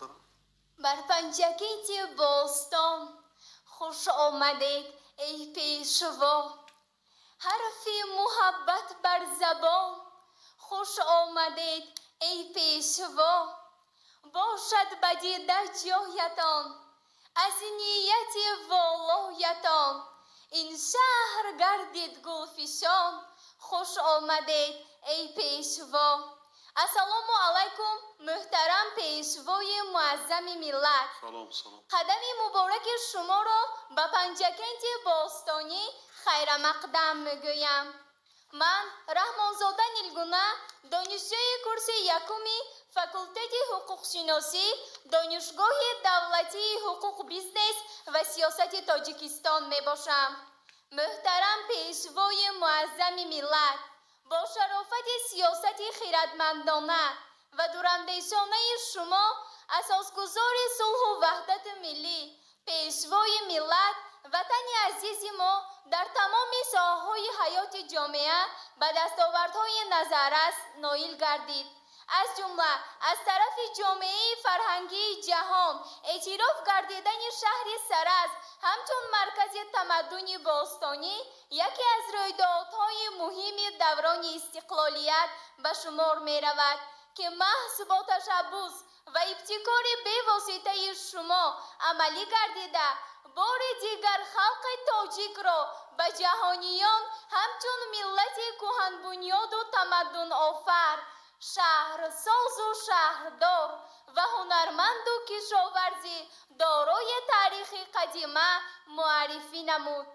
محترم. بر پنجگیت باستان خوش آمدید ای پیشوا، حرف محبت بر زبان خوش آمدید ای پیشوا. باشد به دیده جایتان از نیت والایتان، این شهر گردید گلفشان خوش آمدید ای پیشوا. السلام علیکم محترم پیشوای معظم ملت. سلام. قدم مبارک شما را به پنجگنج باستانی خیر مقدم میگویم. من رحمانزاده نیلگونه، دانشجوی کورس یکمی فاکولته حقوق شناسی دانشگاه دولتی حقوق بیزنس و سیاست تاجیکستان می باشم. محترم پیشوای معظم ملت، با شرافت سیاست خیرتمندانه و دوراندیشانه شما اساسگزار صلح و وحدت ملی، پیشوای ملت، وطن عزیز ما در تمام ساحه‌های حیات جامعه به دستاوردهای نظررس نائل گردید. از جمله از طرف جامعه فرهنگی جهان اعتراف گردیدن شهر سرز همچون مرکز تمدن باستانی یکی از رویدادهای مهم دوران استقلالیت به شمار می رود که محض با تشبث و ابتکار بی‌واسطه شما عملی گردیده بار دیگر خلق تاجیک را به جهانیان همچون ملت کهن بنیاد و تمدن آفر، شهرساز و شهردار و هنرمند و کشاورزی دارای تاریخ قدیمه معرفی نمود.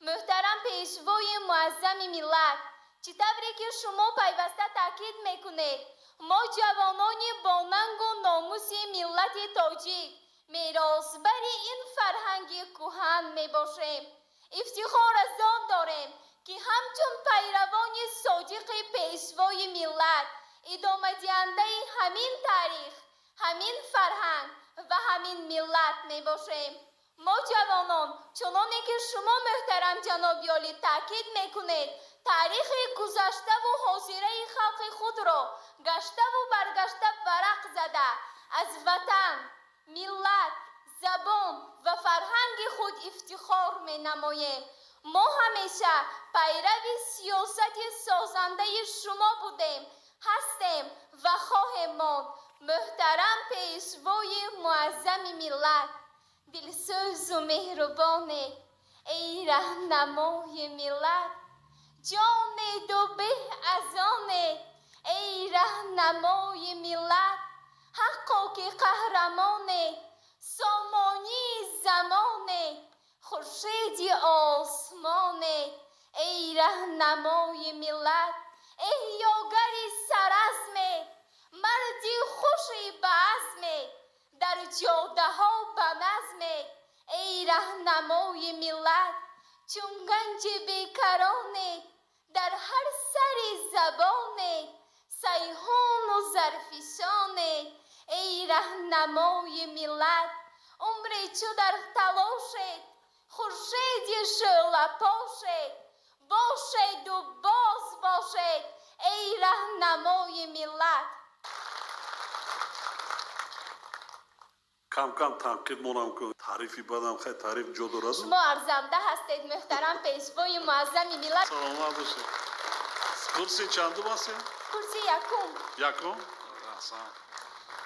محترم پیشوای معظم ملت، چطوری که شما پیوسته تاکید میکنید ما جوانانی با ننگ و ناموس ملت تاجیک میراثبر این فرهنگ کهن میباشیم. افتخار از آن داریم که همچون پیروان صادق پیشوای ملت ادامه دهنده همین تاریخ، همین فرهنگ و همین ملت می باشیم. ما جوانان چنانه که شما محترم جناب عالی تاکید میکنید تاریخ گذشته و حاضره خلق خود را گشته و برگشته ورق زده از وطن، ملت، زبان و فرهنگ خود افتخار می نماییم. ما همیشه پیرو سیاست سازنده شما بودیم، هستیم و خواهیم ماند. محترم پیشوای معظم ملت، دلسوز و مهربان ای راهنمای ملت، جان دو به از آن ای راهنمای ملت، حقا که قهرمان سامانی زمان، خورشید آسمان ای راهنمای ملت، احیاگر سرعزم، مردی خوشی به عزم، در جاده ها به نظم ای راهنمای ملت، چون گنج بیکران در هر سر زبان، سیحون و زرفشان ای راهنمای ملت، عمری چو در تلاشت خورشید شعله پاشت، باشد و باز باشد ای راهنمای ملت. کم تنقید مونم که تعریفی بدم خیلی تعریف جدور شما ارزنده هستید محترم پیشوای معظم ملت. سلامت باشید. کورسی چندم هستید؟ کورسی یکم؟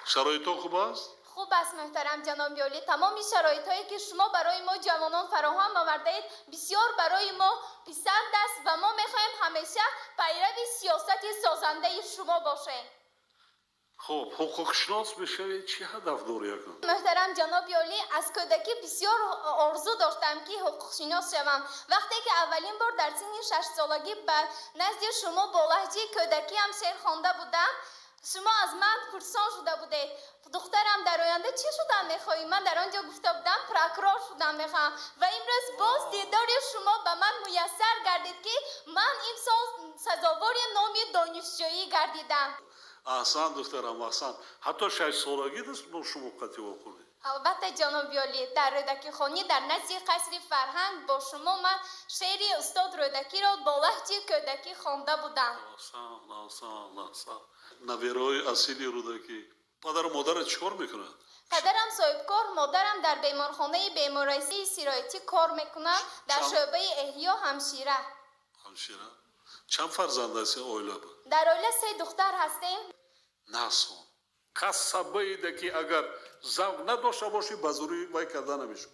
شرایط خوب است؟ خوب است محترم جناب عالی. تمام شرایط هایی که شما برای ما جوانان فراهم آوردید بسیار برای ما پسند است و ما میخوایم همیشه پیرو سیاست سازنده شما باشیم. خب حقوق شناس بشوید چی هدف داری یکم؟ محترم جناب عالی، از کودکی بسیار آرزو داشتم که حقوق شناس شوم. وقتی که اولین بار در سن 6 سالگی به نزد شما با لهجه کودکی هم شعر خوانده بودم، شما از من پرسان شده بودید دخترم در آینده چی شدن میخوایی؟ من در آنجا گفته بودم پروکورور شدن میخوام و امروز باز دیدار شما به من میسر گردید که من امسال سزاوار نام دانشجویی گردیدم. احسن دخترم احسن. حتی 6 سالگی دست با شما قطعی بکنید. البته جناب عالی، در رودکی خانی در نزد قصر فرهنگ با شما من شعر استاد رودکی را با لهجه کودکی خوانده بودم. احسن. نویرای اصیلی رودکی پدر و مادر چیکار میکنن؟ پدرم صاحبکار، مادرم در بیمارخانه بیمارستانی سیرایتی کار میکنن، در شعبه احیا همشیره. همشیره. چند فرزند هستی اویلا؟ در اویلا 3 دختر هستیم. ناسون کسبه ایده که اگر زوق نداشته باشی بزرگی وای کردن نمیشه.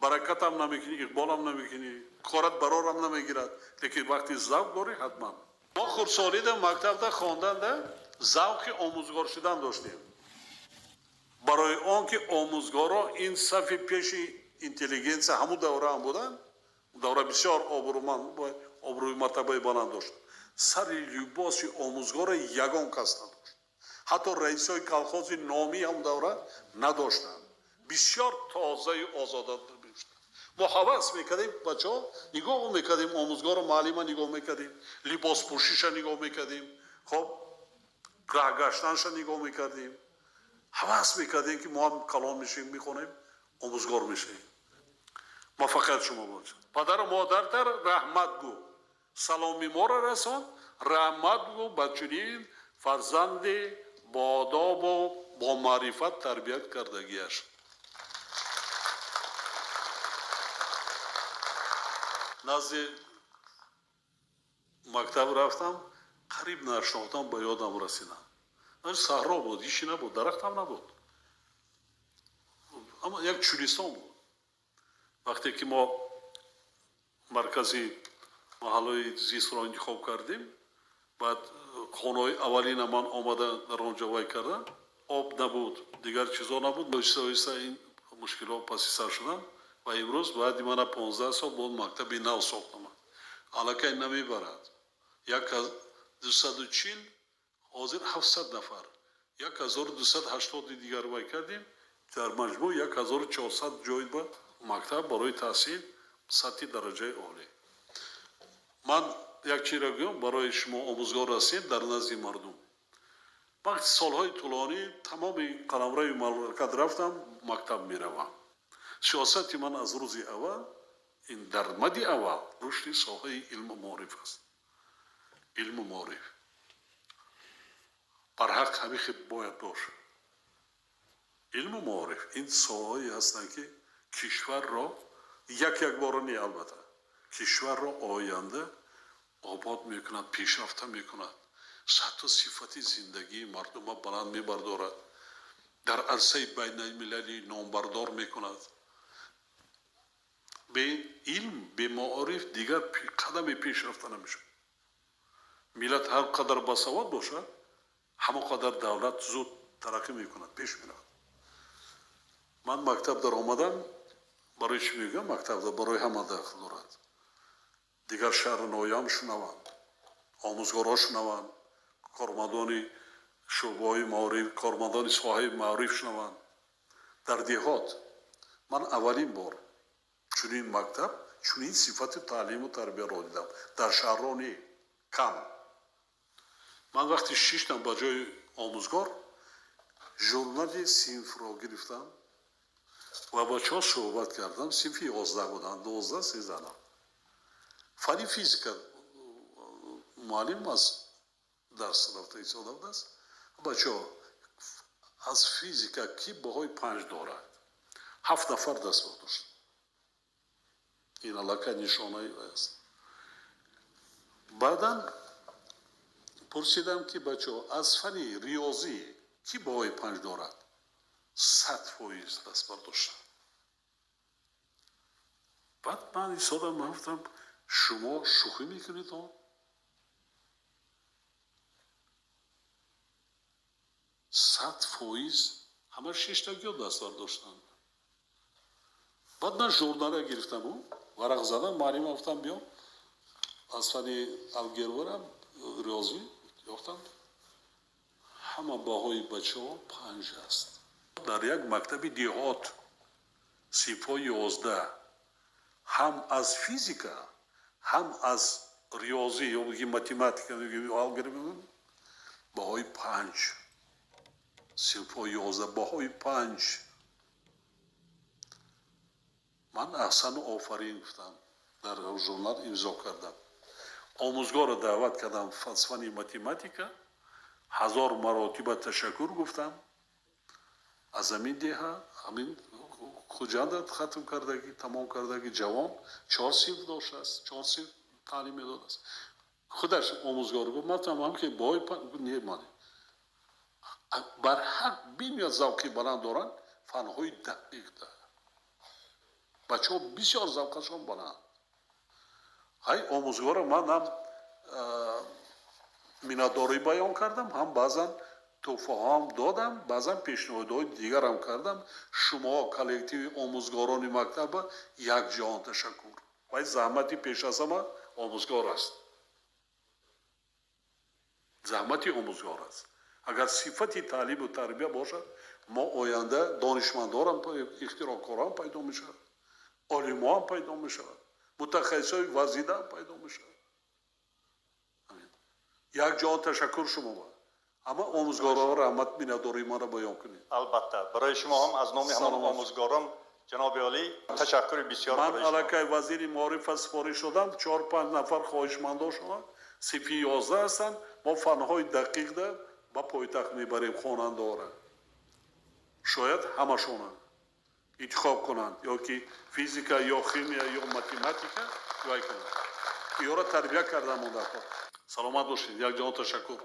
برکت هم نمیکنی، اقبال هم نمیکنی، کارت برار هم نمیگیرد. لیکن وقتی زوق داری حتما. ما خردسالی در مکتب در خواندن در زوق آموزگار شدن داشتیم. برای آن که آموزگارا این صف پیش اینتلیجنس همون دوره هم بودن، دوره بسیار آبروی مرتبه بلند داشت. سر لباس آموزگار یگان کس نداشت. حتی رئیسای کلخوز نامی هم دوره نداشتن. بسیار تازه آزادت داشتن. ما حواس میکردیم بچه ها نگاه میکردیم، آموزگار معلم نگاه میکردیم، لباس پوشیش نگاه میکردیم، خب راه گشتنش نگاه میکردیم، حواس میکردیم که ما هم کلام میشیم میخونیم آموزگار میشیم. موفقیت شما باشد. پدر و مادر در رحمت گو، سلامی ما را رسان، رحمت گو به چنین فرزند با آداب و با معرفت تربیت کردگیش. نزد مکتب رفتم، قریب نشناختم، به یادم رسیدم. صحرا بود، هیچی نبود، درخت هم نبود، اما یک چولیستان بود. وقتی که ما مرکزی محله زیست را انتخاب کردیم، بعد خانه‌های اولین من آمده در آنجا وای کردن، آب نبود، دیگر چیزا نبود. آهسته این مشکلات پسی سر شدن و امروز بعد من 15 سال بود مکتبی نو ساختم. علاقه نمیبرد. 1240 حاضر 700 نفر، 1280 دیگر وای کردیم. در مجموع 1400 جای با مکتب برای تحصیل سطح درجه عالی. من یک چیز را بگم برای شما آموزگار هستید در نزد مردم. وقتی سالهای طولانی تمام قلمرو مملکت رفتم مکتب میروم. سیاست من از روز اول این در مد اول رشد ساحه علم و معرف است. علم و معرف بر حق همیشه باید باشه. علم و معرف این ساحه‌ای هستند که کشور را یک بارانی البته کشور را آینده آباد میکند، پیشرفته میکند، سطح و صفت زندگی مردم را بلند میبردارد، در عرصه بین المللی نامبردار میکند. به علم به معارف دیگر قدم پیشرفته نمیشه. ملت هر قدر باسواد باشه همه قدر دولت زود ترقی میکند، پیش میرود. من مکتب در آمدم برای چی میگم؟ مکتب در برای همه داخل دارد. دیگر شهر نویام شنوند، آموزگارها شنوند، کارمندان شعبه‌های معارف، کارمندان ساحه معارف شنوند. در دیهات من اولین بار چنین مکتب چنین صفت تعلیم و تربیت را دیدم. در شهرانی کم. من وقتی شیشتم با جای آموزگار ژورنال صنف را گرفتم و با چه صحبت کردم. صنف 11 بودن، 12 13 نفر. فنی فیزیک معلم از درس رفته ایستاده است. بچه‌ها از فیزیک کی بهای 5 دارد. 7 نفر دست برداشت. این علاقه نشانه است. بعداً پرسیدم که بچه‌ها از فنی ریاضی کی بهای 5 دارد. 100% دست برداشتن. بعد من ایستادم گفتم شما شوخی میکنید ها؟ 100% همه 6 تا دست برداشتن. بعد من ژورنال گرفتم و ورق زدم، معلم گفتم بیا از فنی الگبرا ریاضی یافتم همه باهای بچه‌ها 5 است. در یک مکتب دیهات صنف 11 هم از فیزیکا هم از ریاضی یا بگیم متماتیک یا الگبرا باهای 5. صنف 11 باهای 5. من احسن و آفرین گفتم در ژورنال امضا کردم. آموزگار را دعوت کردم فلسفه متماتیکا 1000 مراتب تشکر گفتم از همین دیها همین خوجاندت ختم کردگی تمام کردگی جوان 4 صفر داشته است 4 صفر تعلیم داده است خودش آموزگار گفت ما تمام که بای نیمانی بر حق بیمیاد ذوقی بلند دارن فنهای دقیق دارن بچه ها بسیار ذوقشان بلند های آموزگار من هم میناداری بیان کردم هم بعضا توفه هم دادم بعضا پیشنهادهای دیگر هم کردم شما کلکتیو آموزگاران مکتب یک جهان تشکر و زحمتی پیش از همه آموزگار است زحمتی آموزگار است اگر صفتی تعلیم و تربیه باشد ما آینده دانشمندان اختراعکاران پیدا می شود عالمان پیدا می شود متخصصای وزیده پیدا می شود یک جهان تشکر شما با اما آموزگاران رحمت میناداری ما را بیان کنید البته برای شما هم از نام همه آموزگاران جناب عالی تشکر بسیار من برای شما علاقه وزیر معارف سپارش شدم 4-5 نفر خواهشمندان شما صفی 11 هستند ما فنهای دقیق ده با پایتخت میبریم خواننده را شاید همشون انتخاب کنند یا که فیزیکا یا شیمیا یا متماتیکا یا کنند یا را تربیت کردم اون دفعه سلامت باشید یک جهان تشکر